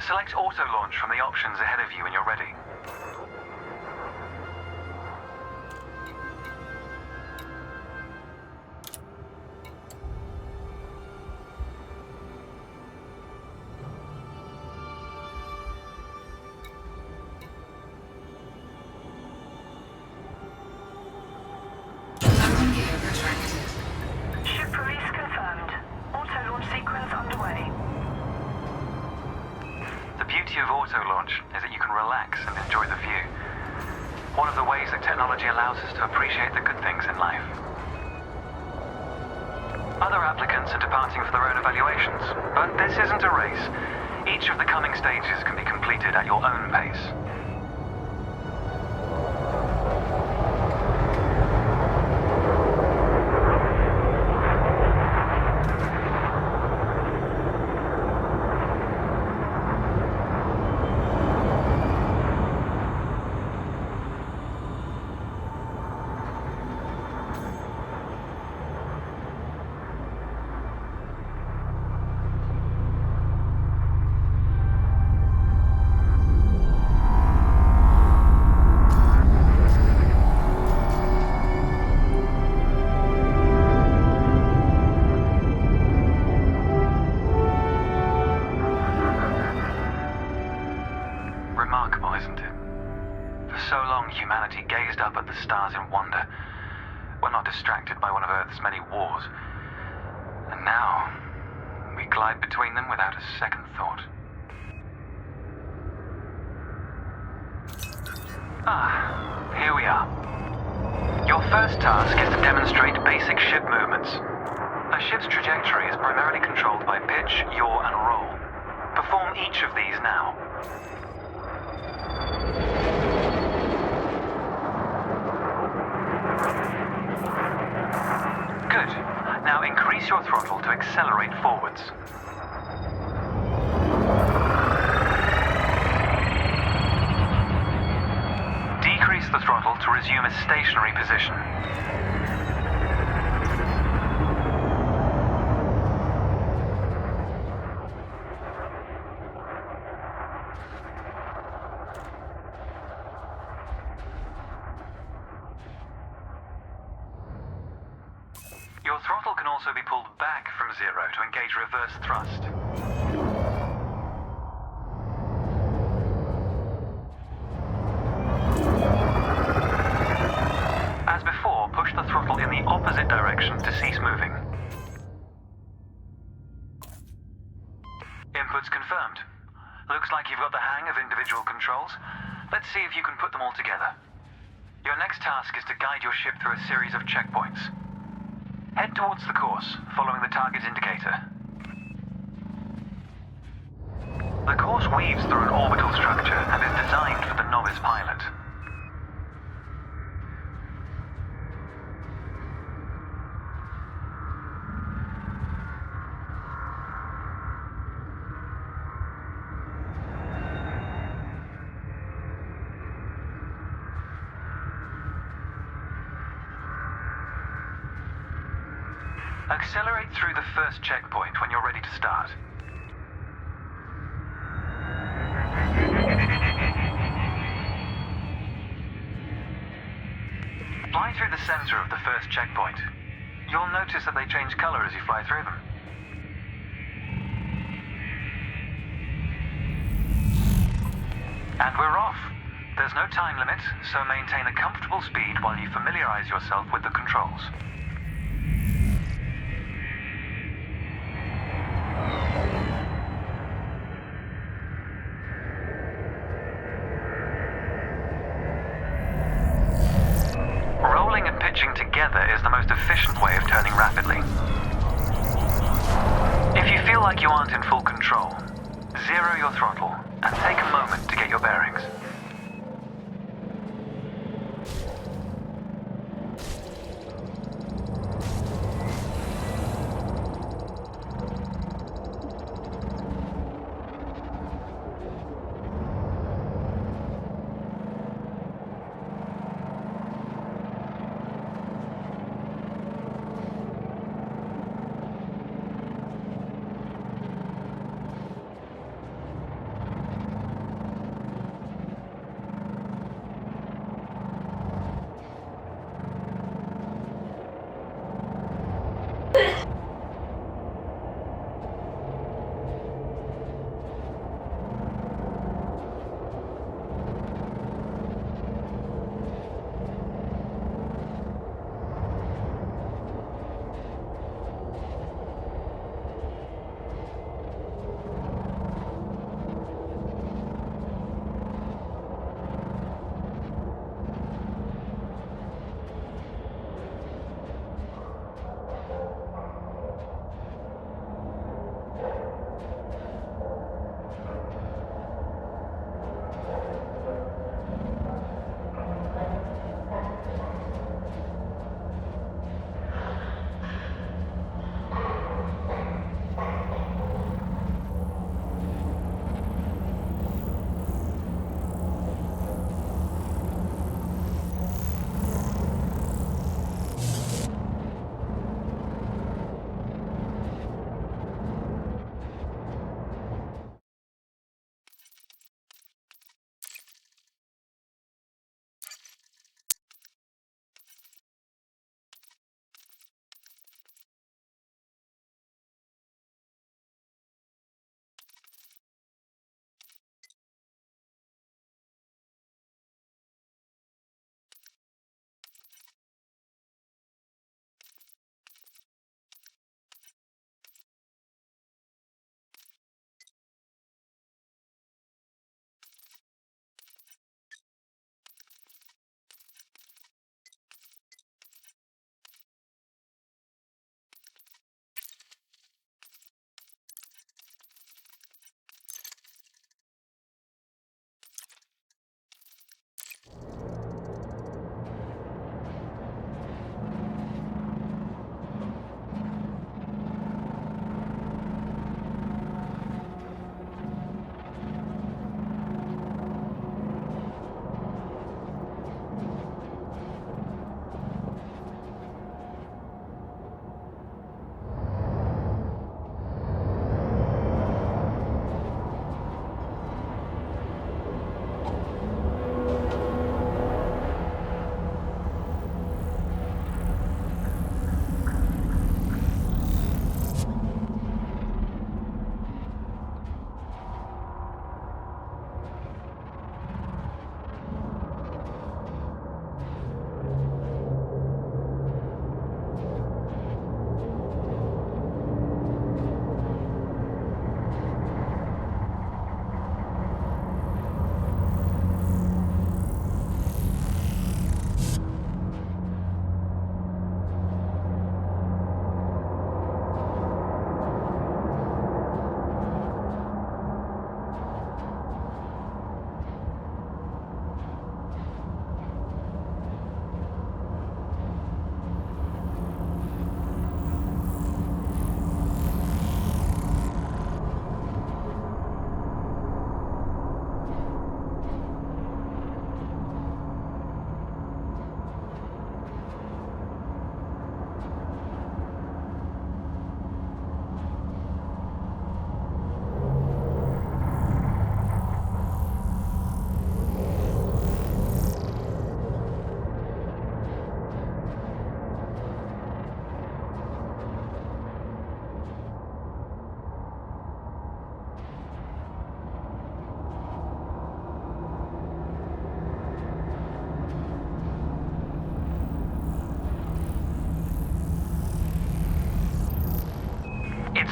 Select auto launch from the options ahead of you when you're ready. Ship release confirmed. Auto launch sequence underway. The beauty of auto launch is that you can relax and enjoy the view. One of the ways that technology allows us to appreciate the good things in life. Other applicants are departing for their own evaluations, but this isn't a race. Each of the coming stages can be completed at your own pace. Remarkable, isn't it? For so long, humanity gazed up at the stars in wonder. We're not distracted by one of Earth's many wars. And now, we glide between them without a second thought. Ah, here we are. Your first task is to demonstrate basic ship movements. A ship's trajectory is primarily controlled by pitch, yaw, and roll. Perform each of these now. Good. Now increase your throttle to accelerate forwards. Decrease the throttle to resume a stationary position. Your throttle can also be pulled back from zero to engage reverse thrust. As before, push the throttle in the opposite direction to cease moving. Inputs confirmed. Looks like you've got the hang of individual controls. Let's see if you can put them all together. Your next task is to guide your ship through a series of checkpoints. Head towards the course, following the target indicator. The course weaves through an orbital structure and is designed for the novice pilot. Accelerate through the first checkpoint when you're ready to start. Fly through the center of the first checkpoint. You'll notice that they change color as you fly through them. And we're off. There's no time limit, so maintain a comfortable speed while you familiarize yourself with the controls. Rolling and pitching together is the most efficient way of turning rapidly. If you feel like you aren't in full control, zero your throttle and take a moment to get your bearings.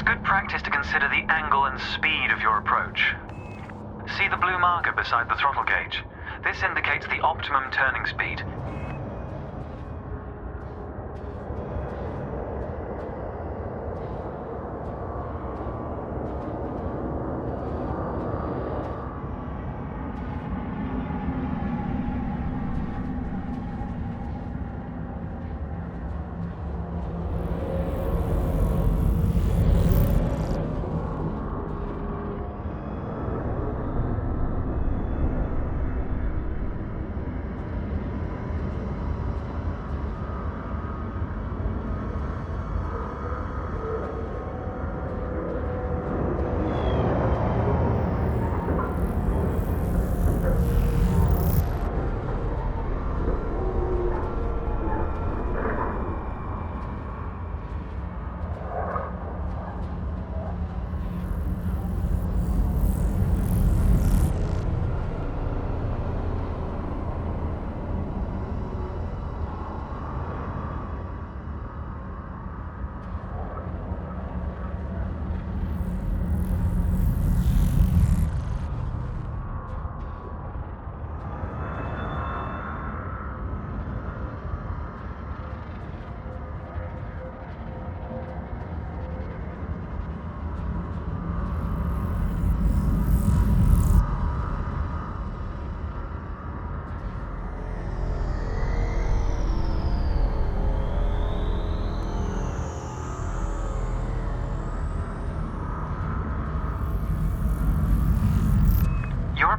good practice to consider the angle and speed of your approach. See the blue marker beside the throttle gauge? This indicates the optimum turning speed.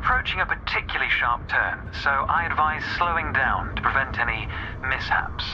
Approaching a particularly sharp turn, so I advise slowing down to prevent any mishaps.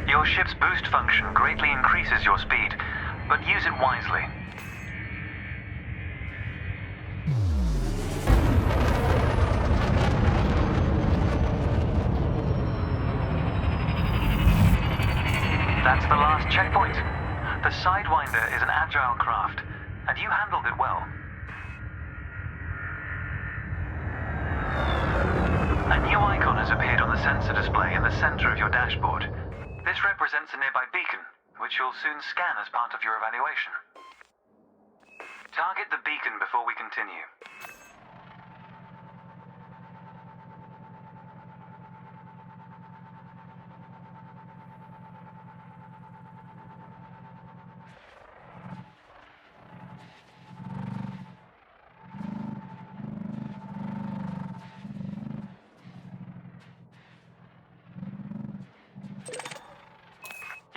Your ship's boost function greatly increases your speed, but use it wisely. That's the last checkpoint. The Sidewinder is an agile craft, and you handled it well. A new icon has appeared on the sensor display in the center of your dashboard. This represents a nearby beacon, which you'll soon scan as part of your evaluation. Target the beacon before we continue.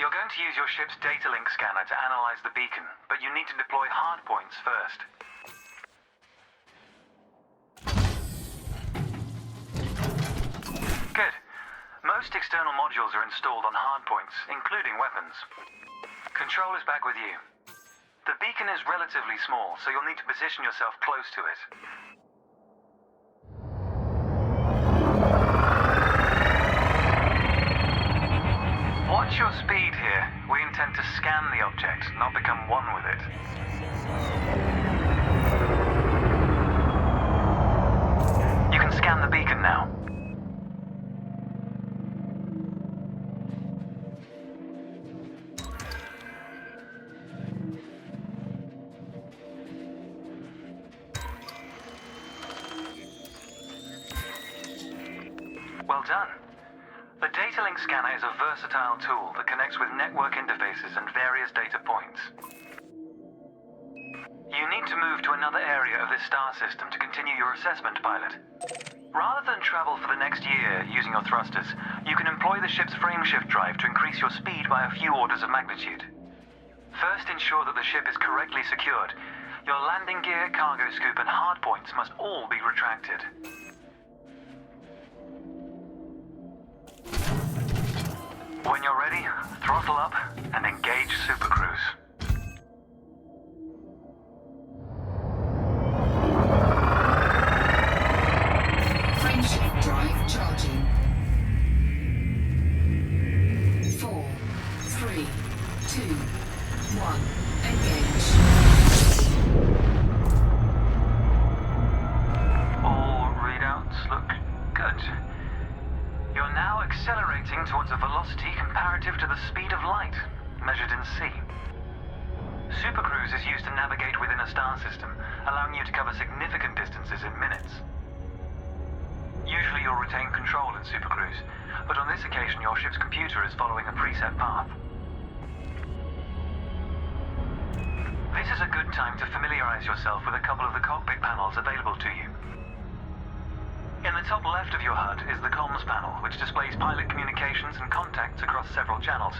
You're going to use your ship's data link scanner to analyze the beacon, but you need to deploy hardpoints first. Good. Most external modules are installed on hardpoints, including weapons. Control is back with you. The beacon is relatively small, so you'll need to position yourself close to it. Watch your speed here. We intend to scan the object, not become one with it. You can scan the beacon now. Well done. The data link scanner is a versatile tool that connects with network interfaces and various data points. You need to move to another area of this star system to continue your assessment, pilot. Rather than travel for the next year using your thrusters, you can employ the ship's frameshift drive to increase your speed by a few orders of magnitude. First, ensure that the ship is correctly secured. Your landing gear, cargo scoop, and hardpoints must all be retracted. When you're ready, throttle up and engage Super Cruise. Frameshift drive charging. 4, 3, 2, 1. Engage. All readouts look good. You're now accelerating towards a velocity comparative to the speed of light, measured in c. Supercruise is used to navigate within a star system, allowing you to cover significant distances in minutes. Usually you'll retain control in Supercruise, but on this occasion your ship's computer is following a preset path. This is a good time to familiarize yourself with a couple of the cockpit panels available to you. In the top left of your HUD is the comms panel, which displays pilot communications and contacts across several channels.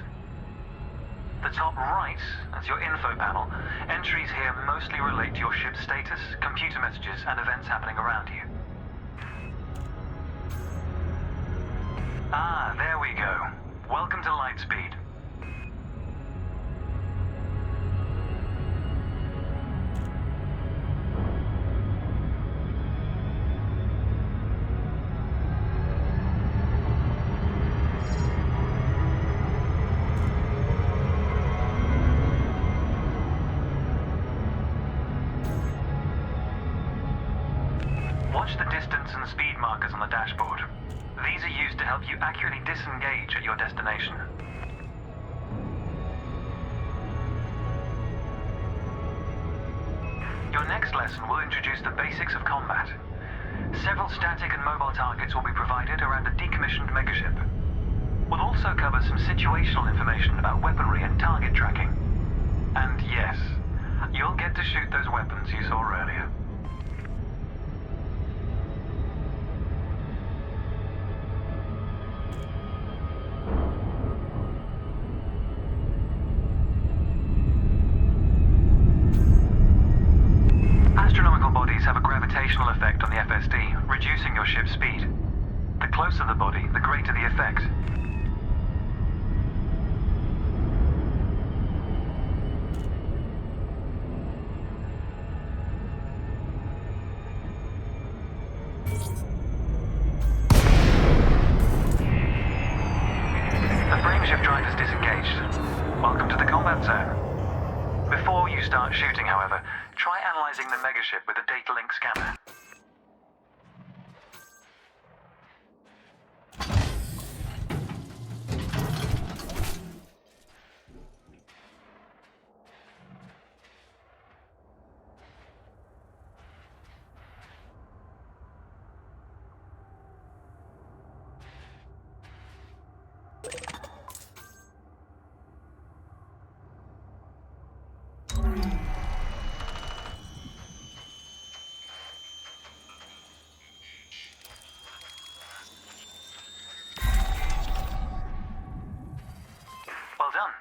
The top right is your info panel. Entries here mostly relate to your ship's status, computer messages, and events happening around you. Ah, there we go. Welcome to Lightspeed. Watch the distance and speed markers on the dashboard. These are used to help you accurately disengage at your destination. Your next lesson will introduce the basics of combat. Several static and mobile targets will be provided around a decommissioned megaship. We'll also cover some situational information about weaponry and target tracking. And yes, you'll get to shoot those weapons you saw earlier. Astronomical bodies have a gravitational effect on the FSD, reducing your ship's speed. The closer the body, the greater the effect. The frameshift drive is disengaged. Welcome to the combat zone. Before you start shooting, however, try analyzing the megaship with a data link scanner. Well done.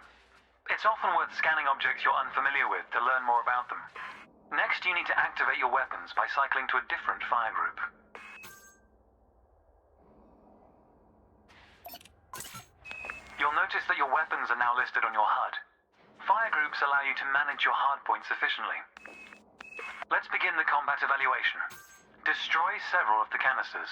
It's often worth scanning objects you're unfamiliar with to learn more about them. Next, you need to activate your weapons by cycling to a different fire group. You'll notice that your weapons are now listed on your HUD. Fire groups allow you to manage your hardpoints efficiently. Let's begin the combat evaluation. Destroy several of the canisters.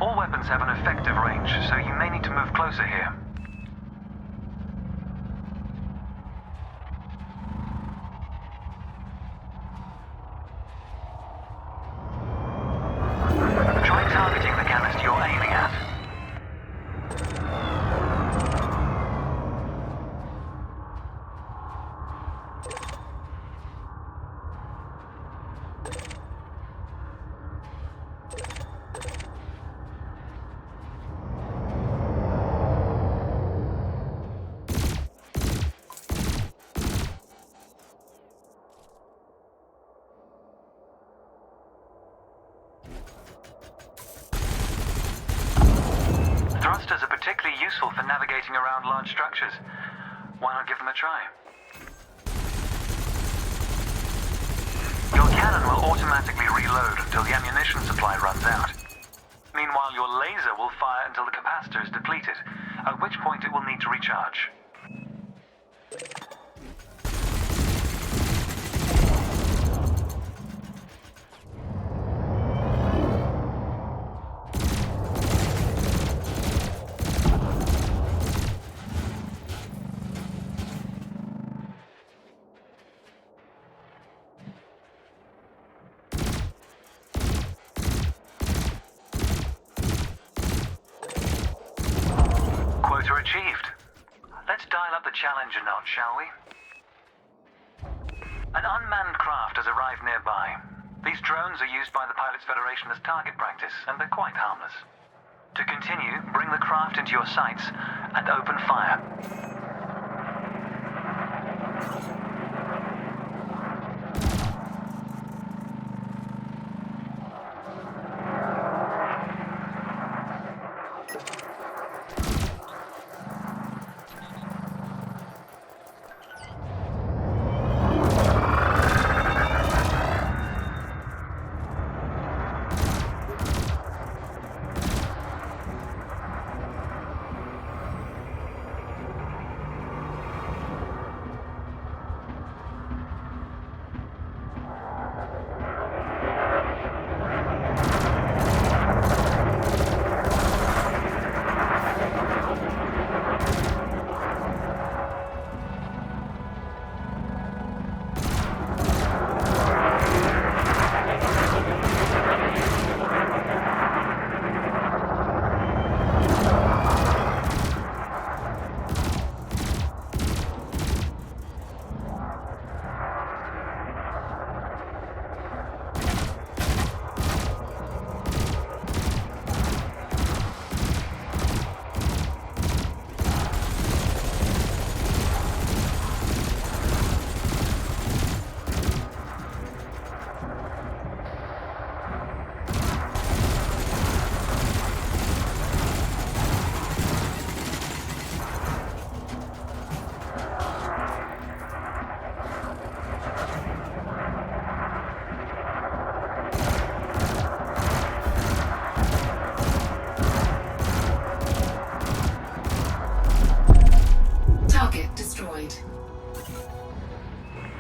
All weapons have an effective range, so you may need to move closer here. Try targeting the canister you're aiming at. Thrusters are particularly useful for navigating around large structures. Why not give them a try? Your cannon will automatically reload until the ammunition supply runs out. Meanwhile, your laser will fire until the capacitor is depleted, at which point it will need to recharge. Quota achieved. Let's dial up the challenge a notch, shall we? An unmanned craft has arrived nearby. These drones are used by the Pilots Federation as target practice, and they're quite harmless. To continue, bring the craft into your sights and open fire.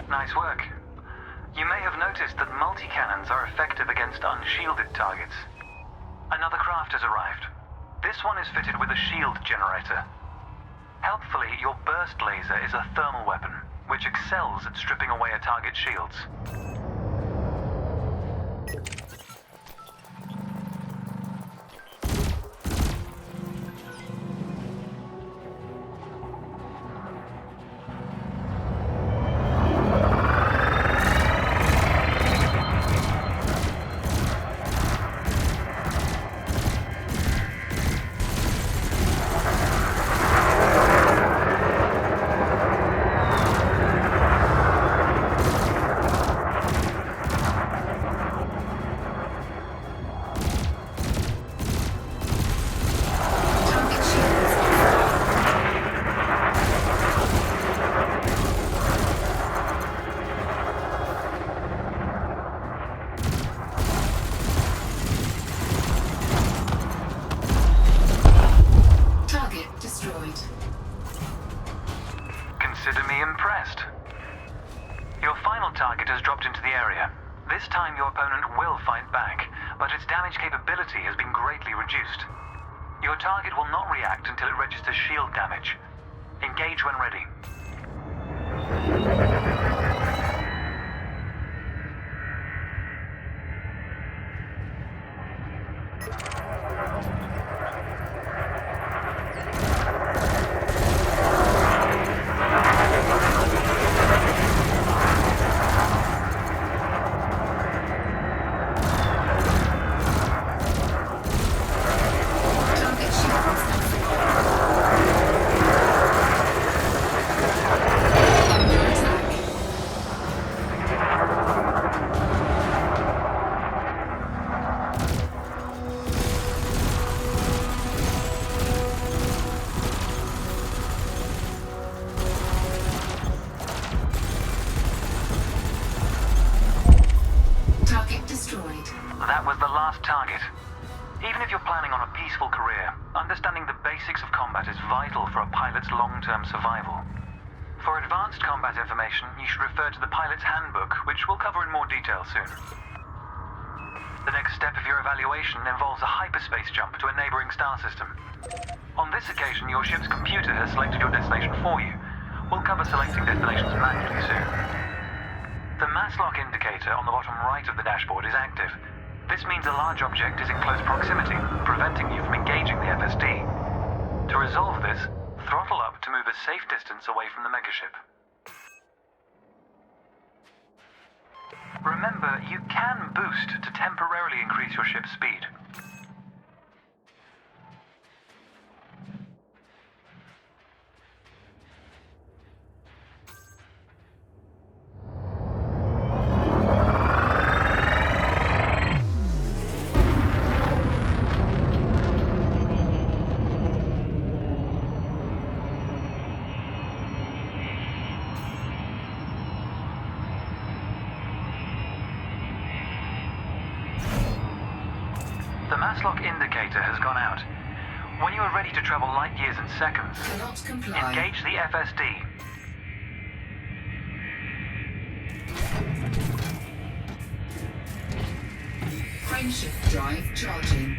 Nice work. You may have noticed that multi-cannons are effective against unshielded targets. Another craft has arrived. This one is fitted with a shield generator. Helpfully, your burst laser is a thermal weapon, which excels at stripping away a target's shields. Consider me impressed. Your final target has dropped into the area. This time your opponent will fight back, but its damage capability has been greatly reduced. Your target will not react until it registers shield damage. Engage when ready. That was the last target. Even if you're planning on a peaceful career, understanding the basics of combat is vital for a pilot's long-term survival. For advanced combat information, you should refer to the pilot's handbook, which we'll cover in more detail soon. The next step of your evaluation involves a hyperspace jump to a neighboring star system. On this occasion, your ship's computer has selected your destination for you. We'll cover selecting destinations manually soon. The mass lock indicator on the bottom right of the dashboard is active. This means a large object is in close proximity, preventing you from engaging the FSD. To resolve this, throttle up to move a safe distance away from the megaship. Remember, you can boost to temporarily increase your ship's speed. The mass lock indicator has gone out. When you are ready to travel light years in seconds, Cannot comply. engage the FSD. Frameshift drive charging.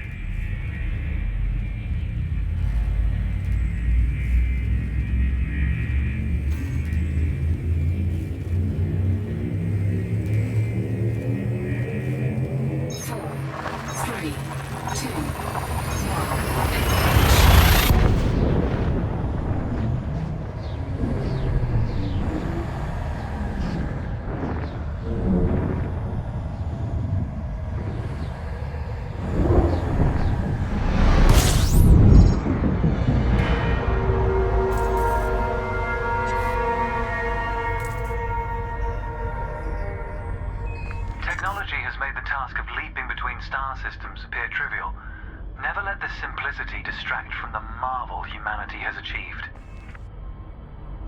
Four, three, two, one. Engage. Technology has made the task of leaping between star systems appear trivial. Never let this simplicity distract from the marvel humanity has achieved.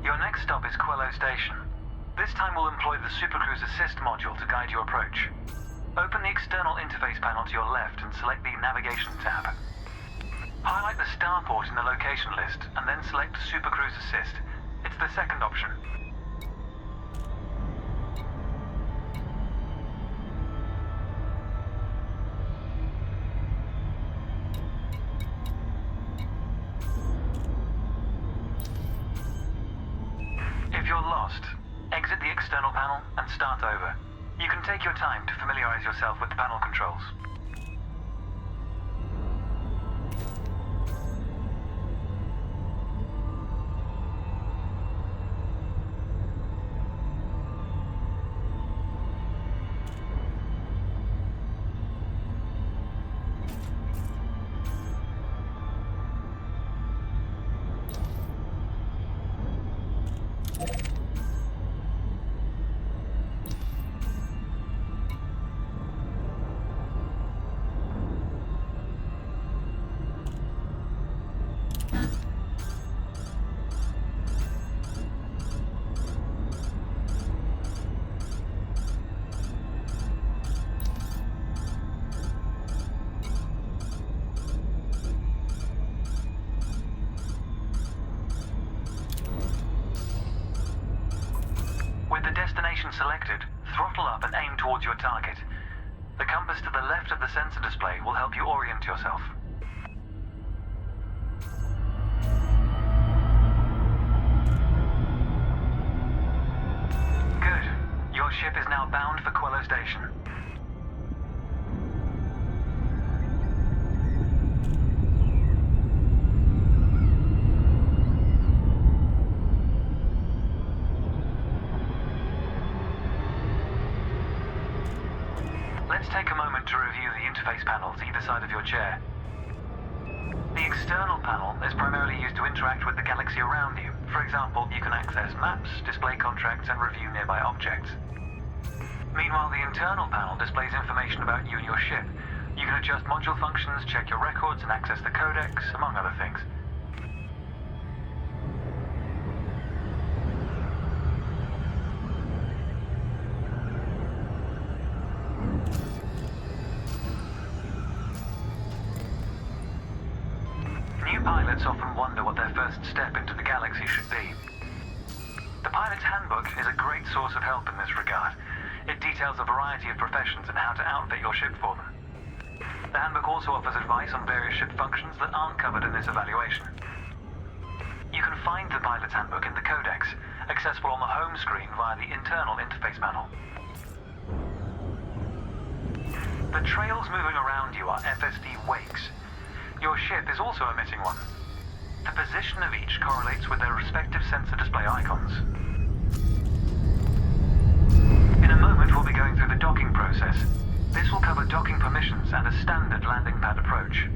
Your next stop is Quello Station. This time we'll employ the Supercruise Assist module to guide your approach. Open the external interface panel to your left and select the Navigation tab. Highlight the starport in the location list and then select Supercruise Assist. It's the second option. If you're lost, exit the external panel and start over. You can take your time to familiarize yourself with the panel controls. With the destination selected, throttle up and aim towards your target. The compass to the left of the sensor display will help you orient yourself. Good. Your ship is now bound for Quello Station. Let's take a moment to review the interface panels either side of your chair. The external panel is primarily used to interact with the galaxy around you. For example, you can access maps, display contracts, and review nearby objects. Meanwhile, the internal panel displays information about you and your ship. You can adjust module functions, check your records, and access the codex, among other things. first step into the galaxy should be. The Pilot's Handbook is a great source of help in this regard. It details a variety of professions and how to outfit your ship for them. The handbook also offers advice on various ship functions that aren't covered in this evaluation. You can find the Pilot's Handbook in the Codex, accessible on the home screen via the internal interface panel. The trails moving around you are FSD wakes. Your ship is also emitting one. The position of each correlates with their respective sensor display icons. In a moment, we'll be going through the docking process. This will cover docking permissions and a standard landing pad approach.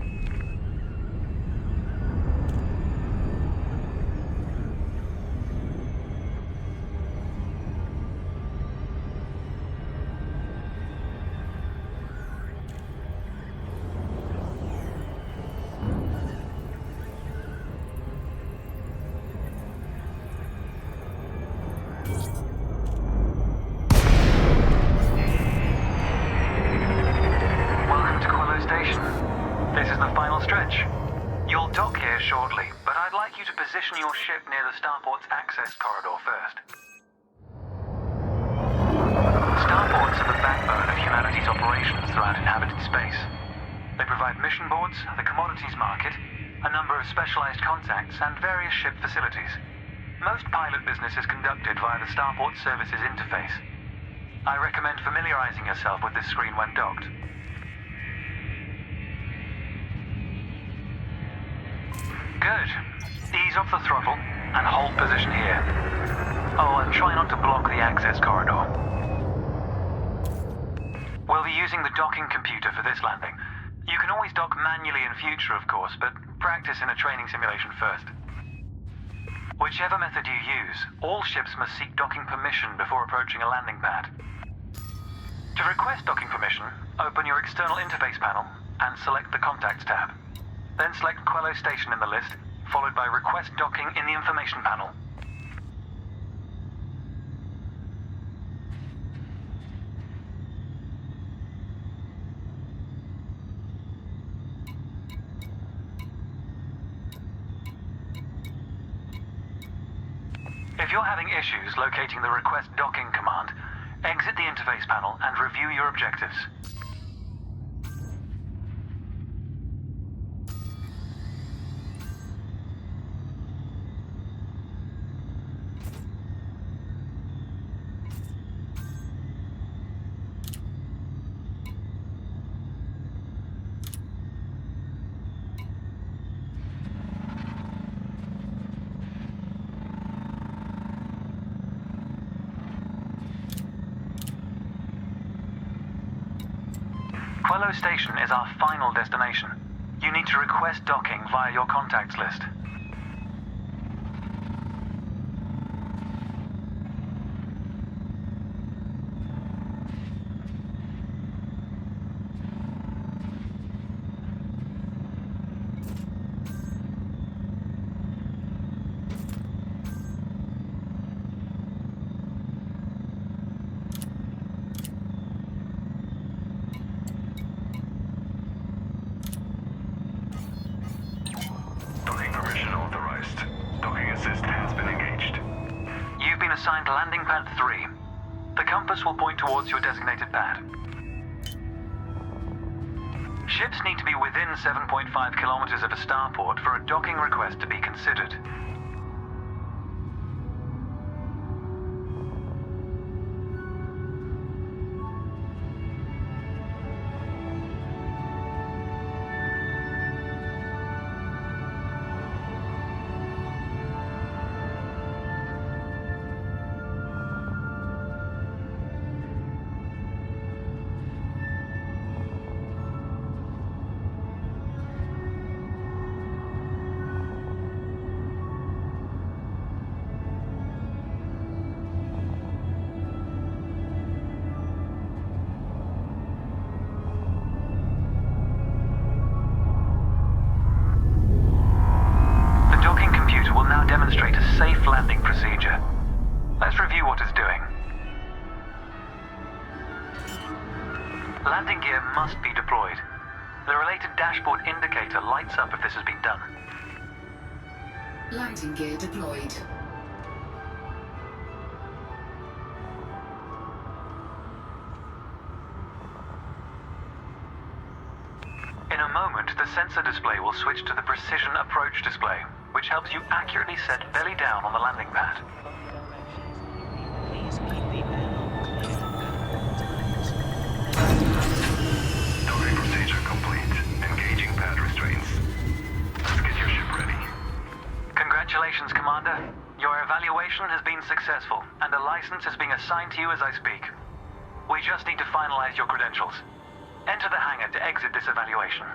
This is the final stretch. You'll dock here shortly, but I'd like you to position your ship near the starport's access corridor first. Starports are the backbone of humanity's operations throughout inhabited space. They provide mission boards, the commodities market, a number of specialized contacts, and various ship facilities. Most pilot business is conducted via the Starport Services interface. I recommend familiarizing yourself with this screen when docked. Good. Ease off the throttle and hold position here. Oh, and try not to block the access corridor. We'll be using the docking computer for this landing. You can always dock manually in future, of course, but practice in a training simulation first. Whichever method you use, all ships must seek docking permission before approaching a landing pad. To request docking permission, open your external interface panel and select the Contacts tab. Then select Quello Station in the list, followed by Request Docking in the information panel. If you're having issues locating the Request Docking command, exit the interface panel and review your objectives. Quello Station is our final destination. You need to request docking via your contacts list. Assigned landing pad 3. The compass will point towards your designated pad. Ships need to be within 7.5 kilometers of a starport for a docking request to be considered. Demonstrate a safe landing procedure. Let's review what it's doing. Landing gear must be deployed. The related dashboard indicator lights up if this has been done. Landing gear deployed. In a moment, the sensor display will switch to the precision approach display, which helps you accurately set belly down on the landing pad. Please keep the airlock clear. Docking procedure complete. Engaging pad restraints. Let's get your ship ready. Congratulations, Commander. Your evaluation has been successful, and a license is being assigned to you as I speak. We just need to finalize your credentials. Enter the hangar to exit this evaluation.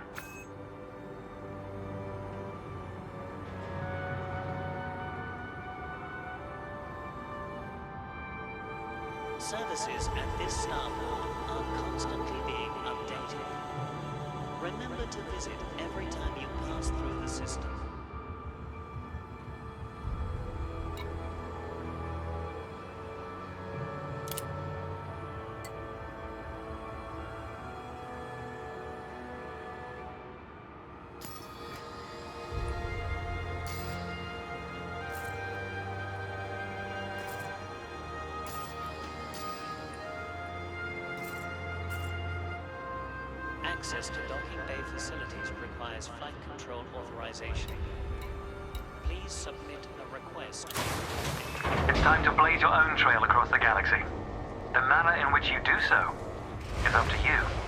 Services at this starport are constantly being updated. Remember to visit every time you pass through the system. Access to docking bay facilities requires flight control authorization. Please submit a request. It's time to blaze your own trail across the galaxy. The manner in which you do so is up to you.